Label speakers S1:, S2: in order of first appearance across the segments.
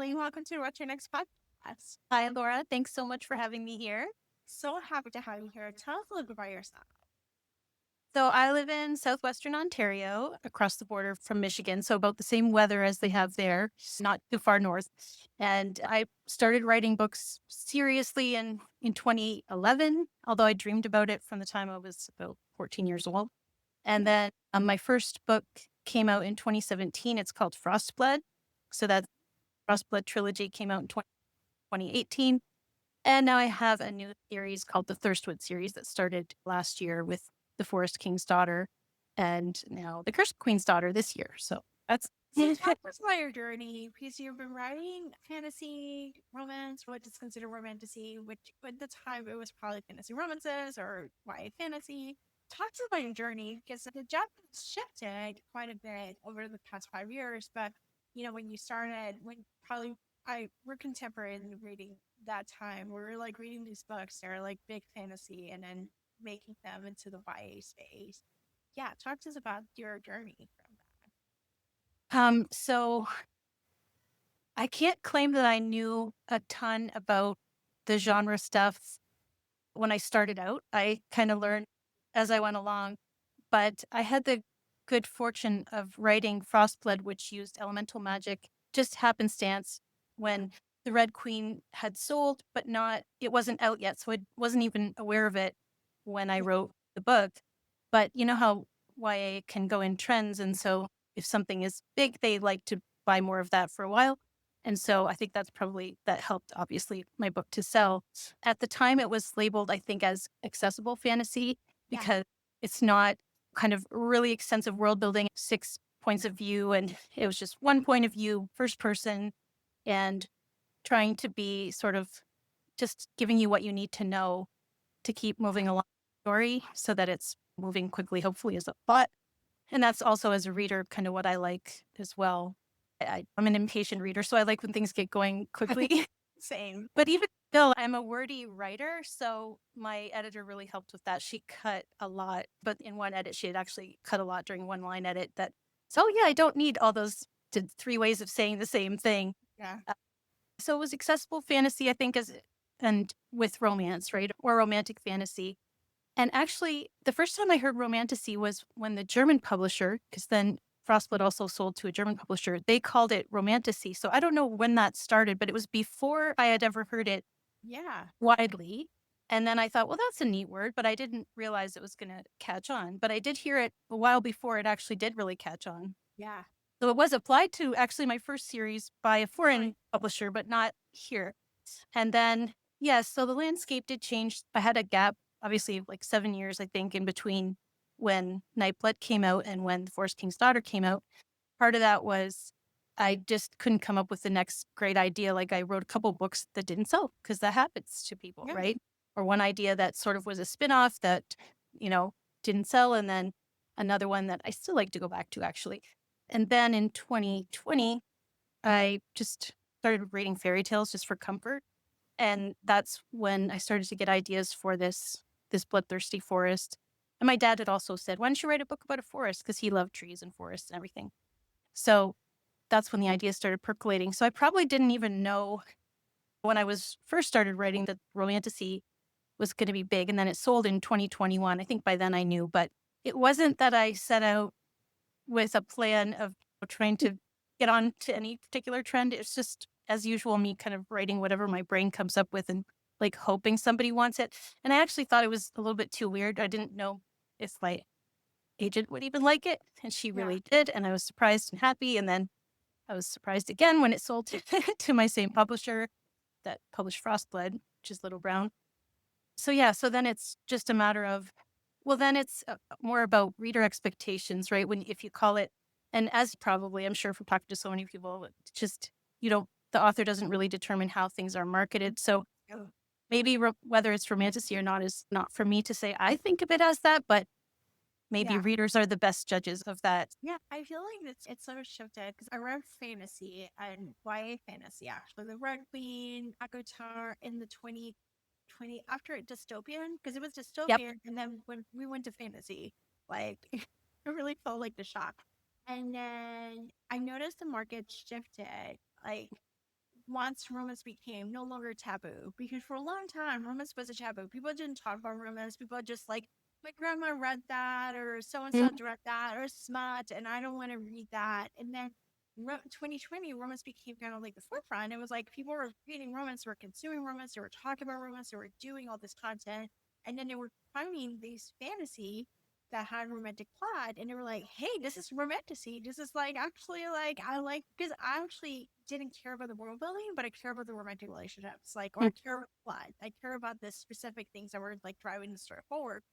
S1: Ellie. Welcome to What's Your Next Podcast.
S2: Hi, Laura. Thanks so much for having me here.
S1: So happy to have you here. Tell us a little bit about yourself.
S2: So, I live in southwestern Ontario, across the border from Michigan. So, about the same weather as they have there, not too far north. And I started writing books seriously in 2011, although I dreamed about it from the time I was about 14 years old. And then my first book came out in 2017. It's called Frostblood. So, that Frostblood trilogy came out in 2018. And now I have a new series called the Thirstwood series that started last year with The Forest King's Daughter and now The Cursed Queen's Daughter this year. So that's
S1: So talk to us about your journey, because you've been writing fantasy, romance, what is considered romantasy, which at the time it was probably fantasy romances or YA fantasy. Talk to us about your journey, because the genre has shifted quite a bit over the past 5 years. But when you started, when probably we're contemporary reading that time. We were like reading these books. They're like big fantasy, and then making them into the YA space. Yeah, talk to us about your journey from
S2: so I can't claim that I knew a ton about the genre stuff when I started out. I kind of learned as I went along, but I had the good fortune of writing Frostblood, which used elemental magic, just happenstance when the Red Queen had sold, but it wasn't out yet. So I wasn't even aware of it when I
S1: that.
S2: wrote the book. But you know how YA can go in trends. And so if something is big, they like to buy more of that for a while. And so I think that helped, obviously, my book to sell. At the time, it was labeled, I think, as accessible fantasy
S1: Yeah.
S2: because it's not kind of really extensive world building, 6 points of view. And it was just one point of view, first person, and trying to be sort of just giving you what you need to know to keep moving along the story so that it's moving quickly, hopefully, as a plot. And that's also, as a reader, kind of what I like as well. I'm an impatient reader, so I like when things get going quickly.
S1: Same.
S2: But even still, I'm a wordy writer, so my editor really helped with that. She cut a lot, but in one edit, she had actually cut a lot during one line edit so yeah, I don't need all those 3 ways of saying the same thing.
S1: Yeah.
S2: So it was accessible fantasy, I think, and with romance, right? Or romantic fantasy. And actually, the first time I heard Romantasy was when the German publisher, because then Frostblood also sold to a German publisher, they called it Romantasy. So I don't know when that started, but it was before I had ever heard it
S1: Yeah.
S2: widely. And then I thought, well, that's a neat word, but I didn't realize it was going to catch on. But I did hear it a while before it actually did really catch on.
S1: Yeah.
S2: So it was applied to actually my first series by a foreign publisher, but not here. And then, yeah, so the landscape did change. I had a gap, obviously, like 7 years, I think, in between when Nightblood came out and when The Forest King's Daughter came out. Part of that was I just couldn't come up with the next great idea. Like I wrote a couple books that didn't sell because that happens to people,
S1: Yeah.
S2: right? Or one idea that sort of was a spin-off that, you know, didn't sell. And then another one that I still like to go back to, actually. And then in 2020, I just started reading fairy tales just for comfort. And that's when I started to get ideas for this bloodthirsty forest. And my dad had also said, why don't you write a book about a forest? Because he loved trees and forests and everything. So that's when the idea started percolating. So I probably didn't even know when I was first started writing that Romantasy was going to be big. And then it sold in 2021. I think by then I knew, but it wasn't that I set out with a plan of trying to get on to any particular trend. It's just, as usual, me kind of writing whatever my brain comes up with and like hoping somebody wants it. And I actually thought it was a little bit too weird. I didn't know if my agent would even like it. And she
S1: Yeah.
S2: really did. And I was surprised and happy. And then I was surprised again when it sold to my same publisher that published Frostblood, which is Little Brown. So yeah, so then it's just a matter of, well, then it's more about reader expectations, right? If you call it, and as probably I'm sure from talking to so many people, it's just, the author doesn't really determine how things are marketed. So
S1: Oh.
S2: maybe whether it's romantasy or not is not for me to say. I think of it as that, but maybe
S1: Yeah.
S2: readers are the best judges of that.
S1: Yeah. I feel like it's sort of shifted because I read fantasy and YA fantasy actually. The Red Queen, Akotar in the 2020 after dystopian, because it was
S2: Yep.
S1: dystopian, and then when we went to fantasy, like it really felt like the shock. And then I noticed the market shifted. Like once romance became no longer taboo, because for a long time romance was a taboo. People didn't talk about romance. People just like, my grandma read that, or so and so
S2: Mhm.
S1: read that, or smut, and I don't want to read that. And then 2020 romance became kind of like the forefront. It was like people were reading romance, were consuming romance, they were talking about romance, they were doing all this content, and then they were finding these fantasy that had romantic plot, and they were like, hey, this is romantasy, this is like actually like, I like, because I actually didn't care about the world building, but I care about the romantic relationships, like, or I
S2: Mm.
S1: care about the plot, I care about the specific things that were like driving the story forward.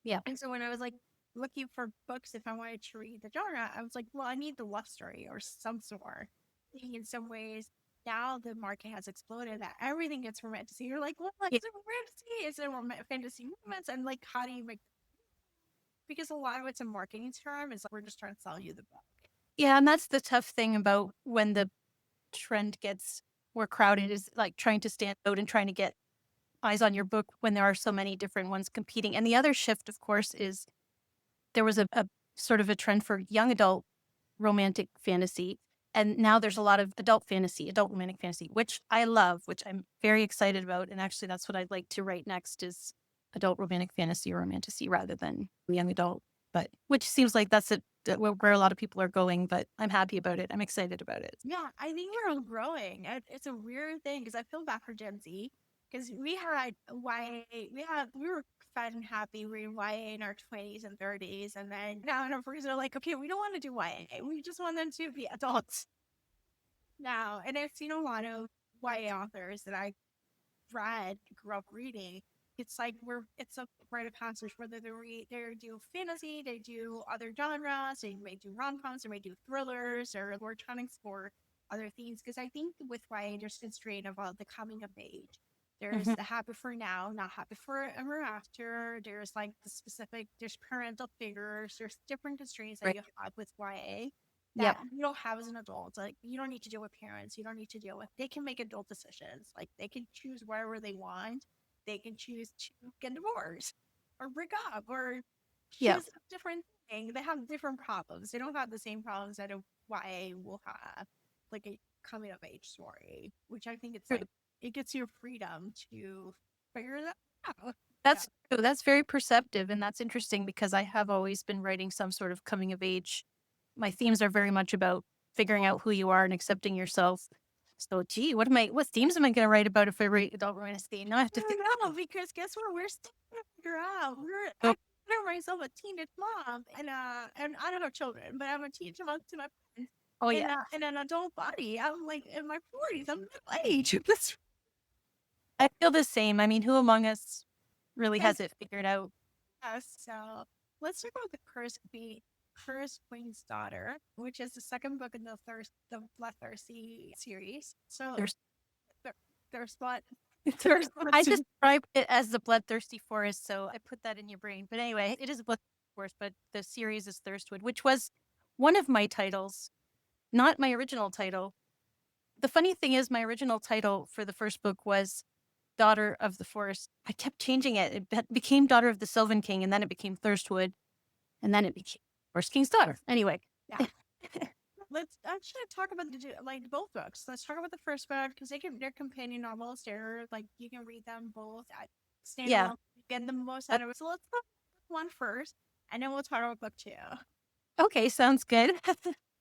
S2: Yeah.
S1: And so when I was like looking for books, if I wanted to read the genre, I was like, well, I need the love story or some sort. In some ways, now the market has exploded that everything gets romantic. You're like, well,
S2: Yeah.
S1: is it romantic? Is it fantasy romance? And like, how do you make, because a lot of it's a marketing term, is like, we're just trying to sell you the book.
S2: Yeah, and that's the tough thing about when the trend gets more crowded, is like trying to stand out and trying to get eyes on your book when there are so many different ones competing. And the other shift, of course, is there was a sort of a trend for young adult romantic fantasy. And now there's a lot of adult fantasy, adult romantic fantasy, which I love, which I'm very excited about. And actually, that's what I'd like to write next, is adult romantic fantasy or romantasy rather than young adult. But which seems like that's it, where a lot of people are going. But I'm happy about it. I'm excited about it.
S1: Yeah, I think we're all growing. It's a weird thing because I feel bad for Gen Z, because we had YA, we were fat and happy reading YA in our 20s and 30s, and then now in our 40s are like, okay, we don't want to do YA. We just want them to be adults now. And I've seen a lot of YA authors that I read, grew up reading. It's like it's a rite of passage, whether they do fantasy, they do other genres, they may do rom-coms, they may do thrillers, or we're trying to explore other things. Because I think with YA, there's constraint about the coming of age. There's
S2: Mhm.
S1: the happy for now, not happy for ever after. There's like the specific, there's parental figures, there's different constraints that
S2: Right.
S1: you have with YA
S2: Yep.
S1: that you don't have as an adult. Like, you don't need to deal with parents. You don't need to deal with. They can make adult decisions. Like, they can choose wherever they want. They can choose to get divorced or break up or
S2: Yeah.
S1: choose a different thing. They have different problems. They don't have the same problems that a YA will have, like a coming of age story. Which I think it's
S2: True.
S1: like, it gets you freedom to figure that out. Yeah.
S2: That's true. That's very perceptive. And that's interesting because I have always been writing some sort of coming of age. My themes are very much about figuring out who you are and accepting yourself. So, gee, what themes am I going to write about if I write adult romantasy? Now I have to think.
S1: I don't know, because guess what? We're still trying to figure out.
S2: Oh,
S1: I consider myself a teenage mom, and I don't have children, but I'm a teenage mom to my parents
S2: oh yeah.
S1: in an adult body. I'm like in my 40s. I'm middle age. This
S2: I feel the same. I mean, who among us really
S1: is
S2: has it figured out?
S1: so. Let's talk about Cursed Queen's Daughter, which is the second book in the Bloodthirsty series. So
S2: There's,
S1: there, there's what there's
S2: I
S1: what
S2: described it as the bloodthirsty forest, so I put that in your brain. But anyway, it is a bloodthirsty forest, but the series is Thirstwood, which was one of my titles, not my original title. The funny thing is, my original title for the first book was Daughter of the Forest. I kept changing it. Became Daughter of the Sylvan King, and then it became Thirstwood, and then it became Forest King's Daughter. Anyway,
S1: yeah. Let's actually talk about like both books. Let's talk about the first book because they're companion novels. They're like, you can read them both at
S2: yeah.
S1: standalone, get the most
S2: Uh,
S1: out of it. So let's talk about one first, and then we'll talk about book two.
S2: okay, sounds good.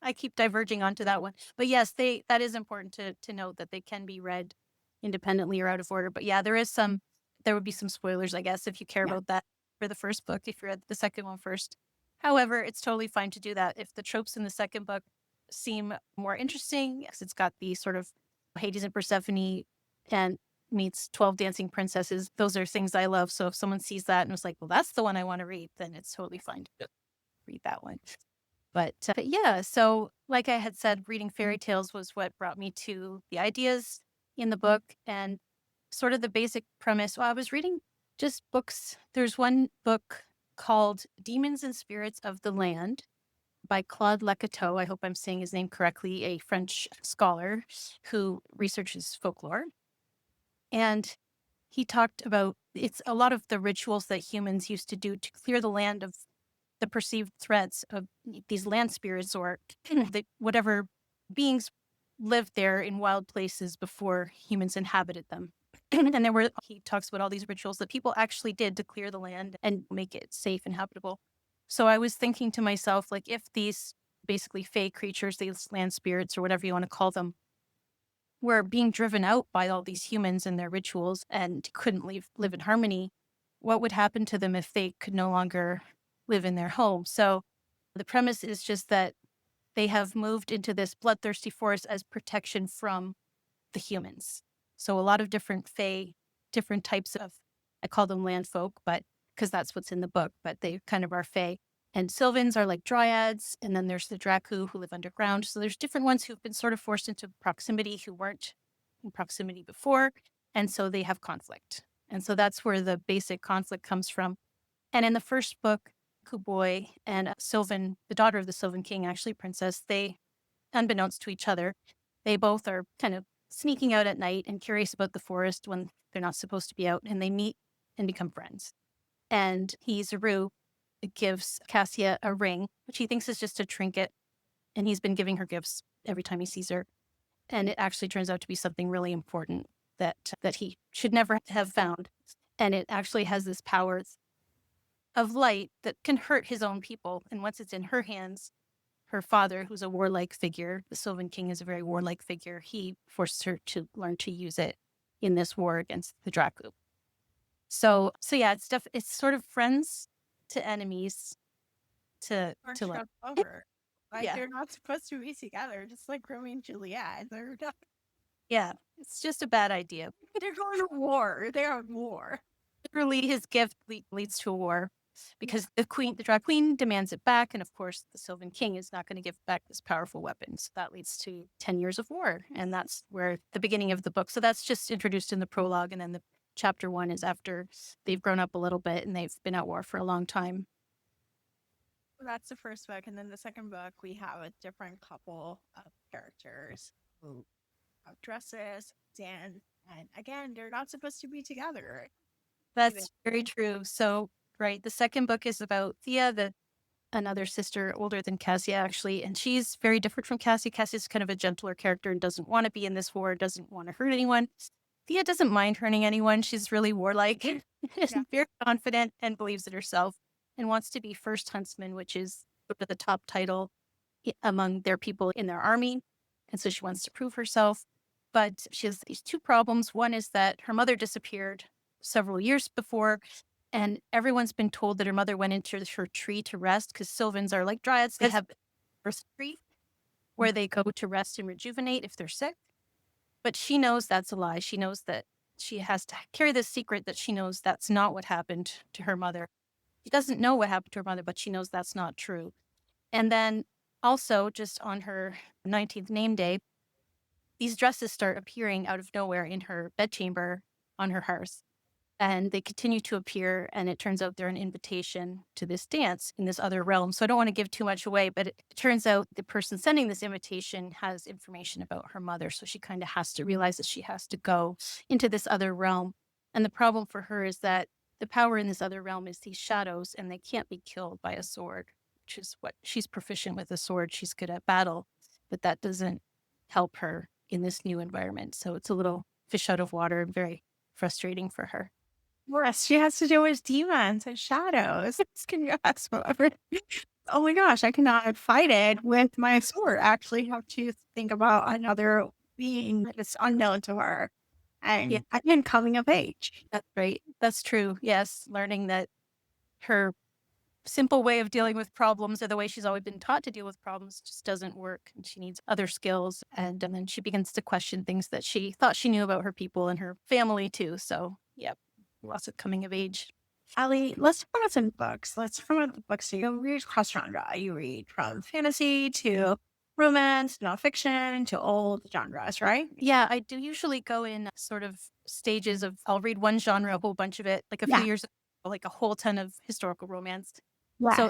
S2: I keep diverging onto that one, but yes, that is important to note that they can be read independently or out of order. But yeah, there would be some spoilers, I guess, if you care
S1: Yeah,
S2: about that for the first book. If you read the second one first, however, it's totally fine to do that if the tropes in the second book seem more interesting. Yes, it's got the sort of Hades and Persephone and meets 12 dancing princesses. Those are things I love. So if someone sees that and was like, well, that's the one I want to read, then it's totally fine to read that one. But yeah, so like I had said, reading fairy tales was what brought me to the ideas in the book and sort of the basic premise. Well, I was reading just books. There's one book called Demons and Spirits of the Land by Claude Lecateau. I hope I'm saying his name correctly, a French scholar who researches folklore. And he talked about it's a lot of the rituals that humans used to do to clear the land of the perceived threats of these land spirits or whatever beings lived there in wild places before humans inhabited them. And he talks about all these rituals that people actually did to clear the land and make it safe and habitable. So I was thinking to myself, like, if these basically fey creatures, these land spirits or whatever you want to call them, were being driven out by all these humans and their rituals and couldn't live in harmony, what would happen to them if they could no longer live in their home? So the premise is just that they have moved into this bloodthirsty forest as protection from the humans. So a lot of different fae, different types of, I call them land folk, but because that's what's in the book, but they kind of are fae. And Sylvans are like dryads, and then there's the Dracu who live underground. So there's different ones who've been sort of forced into proximity who weren't in proximity before, and so they have conflict. And so that's where the basic conflict comes from. And in the first book, Kuboy and Sylvan, the daughter of the Sylvan King, actually princess, they, unbeknownst to each other, they both are kind of sneaking out at night and curious about the forest when they're not supposed to be out, and they meet and become friends. And Zaru gives Cassia a ring, which he thinks is just a trinket, and he's been giving her gifts every time he sees her. And it actually turns out to be something really important that he should never have found. And it actually has this power of light that can hurt his own people. And once it's in her hands, her father, who's a warlike figure, the Sylvan King is a very warlike figure, he forced her to learn to use it in this war against the Dracu. So yeah, it's sort of friends to enemies to learn.
S1: Over. Like
S2: Yeah.
S1: they're not supposed to be together, just like Romeo and Juliet. They're not,
S2: Yeah. It's just a bad idea.
S1: they're going to war. They're at war.
S2: Literally, his gift leads to a war because the Drag Queen demands it back. And of course, the Sylvan King is not going to give back this powerful weapon. So that leads to 10 years of war. And that's where the beginning of the book. So that's just introduced in the prologue. And then the chapter 1 is after they've grown up a little bit and they've been at war for a long time.
S1: That's the first book. And then the second book, we have a different couple of characters who have dresses, dance, and again, they're not supposed to be together.
S2: That's very true. So, right, the second book is about Thea, another sister older than Cassia, actually, and she's very different from Cassie. Cassie's kind of a gentler character and doesn't want to be in this war, doesn't want to hurt anyone. Thea doesn't mind hurting anyone. She's really warlike, very confident, and believes in herself, and wants to be first huntsman, which is sort of the top title among their people in their army. And so she wants to prove herself. But she has these two problems. One is that her mother disappeared several years before, and everyone's been told that her mother went into her tree to rest because Sylvans are like dryads. They have a earth tree where they go to rest and rejuvenate if they're sick. But she knows that's a lie. She knows that she has to carry this secret that she knows that's not what happened to her mother. She doesn't know what happened to her mother, but she knows that's not true. And then also, just on her 19th name day, these dresses start appearing out of nowhere in her bedchamber on her hearth. And they continue to appear, and it turns out they're an invitation to this dance in this other realm. So I don't want to give too much away, but it turns out the person sending this invitation has information about her mother. So she kind of has to realize that she has to go into this other realm. And the problem for her is that the power in this other realm is these shadows, and they can't be killed by a sword, which is what she's proficient with a sword. She's good at battle, but that doesn't help her in this new environment. So it's a little fish out of water and very frustrating for her.
S1: Yes, she has to deal with demons and shadows. Can you ask whatever? Oh my gosh, I cannot fight it with my sword. I actually have to think about another being that's unknown to her. And again, coming of age.
S2: That's right. That's true. Yes. Learning that her simple way of dealing with problems or the way she's always been taught to deal with problems just doesn't work. And she needs other skills. And then she begins to question things that she thought she knew about her people and her family too. So, yep. Lots of coming of age.
S1: Elly, let's talk about some books. Let's talk about the books you read cross genre. You read from fantasy to romance, nonfiction to old genres, right?
S2: Yeah, I do usually go in sort of stages of I'll read one genre, a whole bunch of it, like a few years ago, like a whole ton of historical romance. So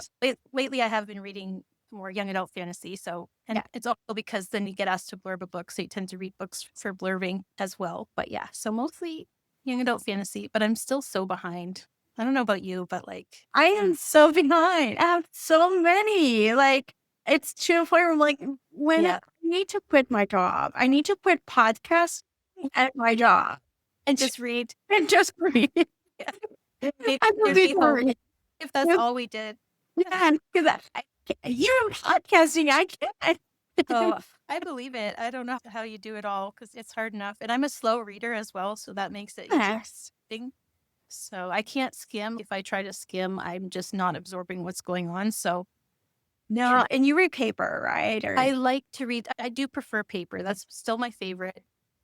S2: lately I have been reading more young adult fantasy. So, and it's also because then you get asked to blurb a book. So you tend to read books for blurbing as well. But yeah, so mostly young adult fantasy, but I'm still so behind. I don't know about you, but like
S1: I am so behind. I have so many. Like it's to the point where I'm like, when I
S2: Yeah.
S1: need to quit my job, I need to quit podcasts at my job
S2: And just read.
S1: and just read.
S2: Yeah. Maybe
S1: I would
S2: there's
S1: be
S2: the hope
S1: worried.
S2: if that's all we did.
S1: Yeah, because you're podcasting. I can't.
S2: Oh, I believe it. I don't know how you do it all because it's hard enough. And I'm a slow reader as well, so that makes it
S1: Yes.
S2: interesting. So I can't skim. If I try to skim, I'm just not absorbing what's going on. So
S1: No, and you read paper, right? Or
S2: I like to read. I do prefer paper. That's still my favorite.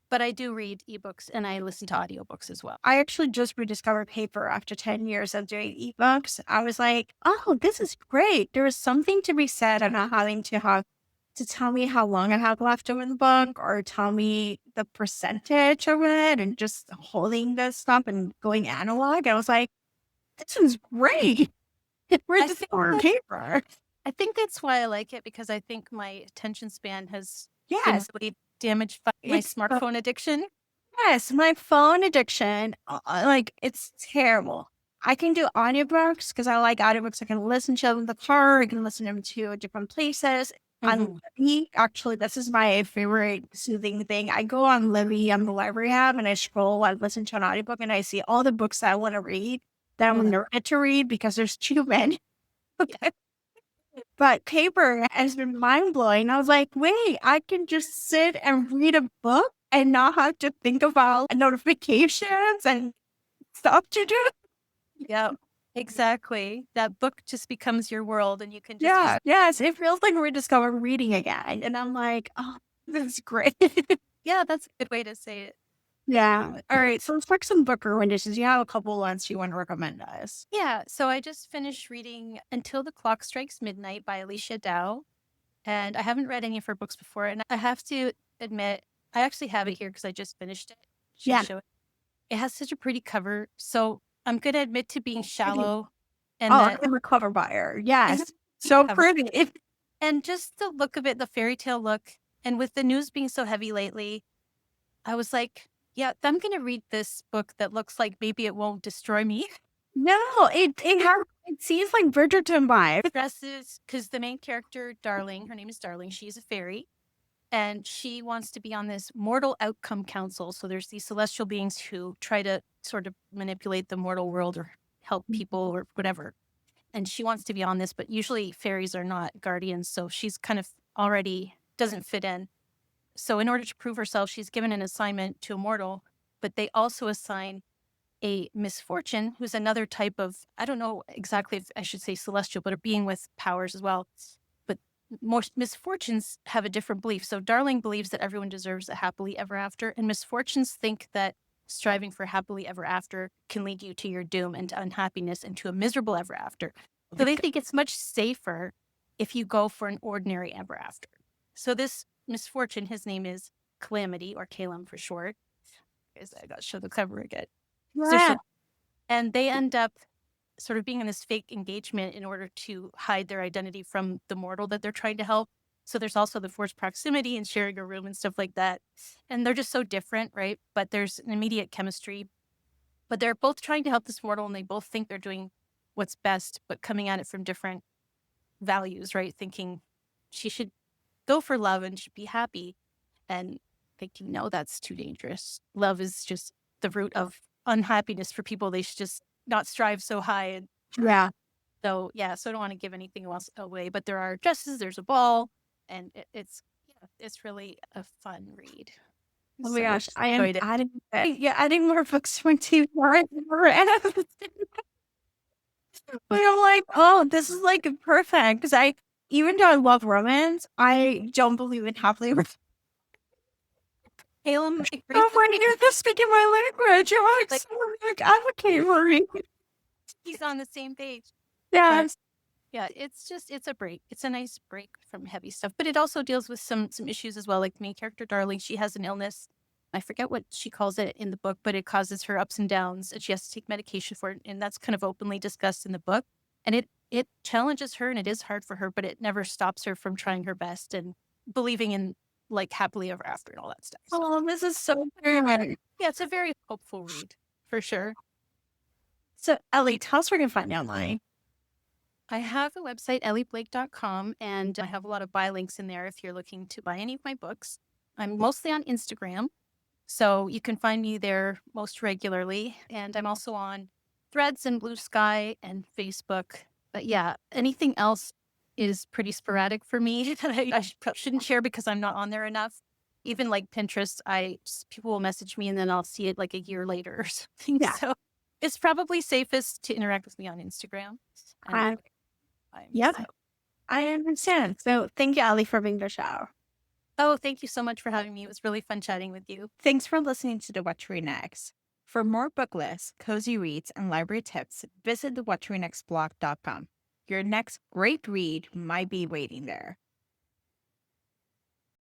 S2: But I do read ebooks and I listen to audiobooks as well.
S1: I actually just rediscovered paper after 10 years of doing ebooks. I was like, oh, this is great. There is something to be said and not having to have to tell me how long I have left over the book or tell me the percentage of it and just holding this stuff and going analog. I was like, this is great. We're
S2: I
S1: just
S2: think
S1: on paper.
S2: I think that's why I like it because I think my attention span has been
S1: Yes.
S2: really damaged by my
S1: It's
S2: smartphone addiction.
S1: yes, my phone addiction, like it's terrible. I can do audiobooks because I like audiobooks. I can listen to them in the car. I can listen to them to different places. On
S2: Mhm.
S1: Libby, actually, this is my favorite soothing thing. I go on Libby on the library app and I scroll. I listen to an audiobook and I see all the books that I want to read that I'm nervous to read because there's too many.
S2: Yeah.
S1: But paper has been mind blowing. I was like, wait, I can just sit and read a book and not have to think about notifications and stuff to do.
S2: Yeah, exactly. That book just becomes your world and you can just
S1: Yeah. Yes. It feels like rediscovering reading again. And I'm like, oh, this is great.
S2: yeah, that's a good way to say it.
S1: Yeah. All right. So let's talk some book recommendations. You have a couple ones you want to recommend us.
S2: Yeah, so I just finished reading Until the Clock Strikes Midnight by Alicia Dow, and I haven't read any of her books before. And I have to admit, I actually have it here because I just finished it. Should I
S1: Yeah.
S2: show it? It has such a pretty cover. So I'm going to admit to being shallow and
S1: Oh,
S2: that
S1: I'm a cover buyer.
S2: it's
S1: Yes.
S2: a
S1: So
S2: cover.
S1: pretty.
S2: And just the look of it, the fairy tale look, and with the news being so heavy lately, I was like, yeah, I'm going to read this book that looks like maybe it won't destroy me.
S1: No, it seems like Bridgerton vibe.
S2: Dresses, because the main character, Darling, her name is Darling, she's a fairy, and she wants to be on this mortal outcome council. So there's these celestial beings who try to sort of manipulate the mortal world or help people or whatever. And she wants to be on this, but usually fairies are not guardians. So she's kind of already doesn't fit in. So in order to prove herself, she's given an assignment to a mortal, but they also assign a misfortune, who's another type of, I don't know exactly if I should say celestial, but a being with powers as well. But most misfortunes have a different belief. So Darling believes that everyone deserves a happily ever after, and misfortunes think that striving for happily ever after can lead you to your doom and to unhappiness and to a miserable ever after. So they think it's much safer if you go for an ordinary ever after. So this misfortune, his name is Calamity, or Calum for short. I got to show the cover again. So
S1: Yeah.
S2: and they end up sort of being in this fake engagement in order to hide their identity from the mortal that they're trying to help. So there's also the forced proximity and sharing a room and stuff like that. And they're just so different, right? But there's an immediate chemistry. But they're both trying to help this mortal and they both think they're doing what's best, but coming at it from different values, right? Thinking she should go for love and should be happy. And thinking, no, that's too dangerous. Love is just the root of unhappiness for people. They should just not strive so high. And
S1: Yeah.
S2: so, yeah, so I don't want to give anything else away, but there are dresses, there's a ball, and it's really a fun read.
S1: Oh my
S2: So
S1: gosh. I am
S2: enjoyed it.
S1: adding more books to my TV. But I'm like, oh, this is like perfect. Because even though I love romance, I don't believe in happily ever.
S2: Calum
S1: Oh,
S2: agrees.
S1: when you're just speaking my language, I'm like,
S2: Like-
S1: so like advocate for me.
S2: He's on the same page.
S1: Yes.
S2: Yeah, it's a break. It's a nice break from heavy stuff, but it also deals with some issues as well. Like the main character, Darling, she has an illness. I forget what she calls it in the book, but it causes her ups and downs, and she has to take medication for it. And that's kind of openly discussed in the book. And it challenges her, and it is hard for her, but it never stops her from trying her best and believing in like happily ever after and all that stuff. So,
S1: Oh, this is so good.
S2: yeah, it's a very hopeful read for sure.
S1: So, Ellie, tell us where you can find you online.
S2: I have a website, ellyblake.com, and I have a lot of buy links in there if you're looking to buy any of my books. I'm mostly on Instagram, so you can find me there most regularly. And I'm also on Threads and Blue Sky and Facebook. But yeah, anything else is pretty sporadic for me that shouldn't share because I'm not on there enough. Even like Pinterest, people will message me and then I'll see it like a year later or something.
S3: Yeah.
S2: So it's probably safest to interact with me on Instagram. And
S3: Yep.
S2: so-
S3: I understand. So thank you, Elly, for being the show.
S2: Oh, thank you so much for having me. It was really fun chatting with you.
S4: Thanks for listening to the What to Read Next. For more book lists, cozy reads, and library tips, visit the whattoreadnextblog.com. Your next great read might be waiting there.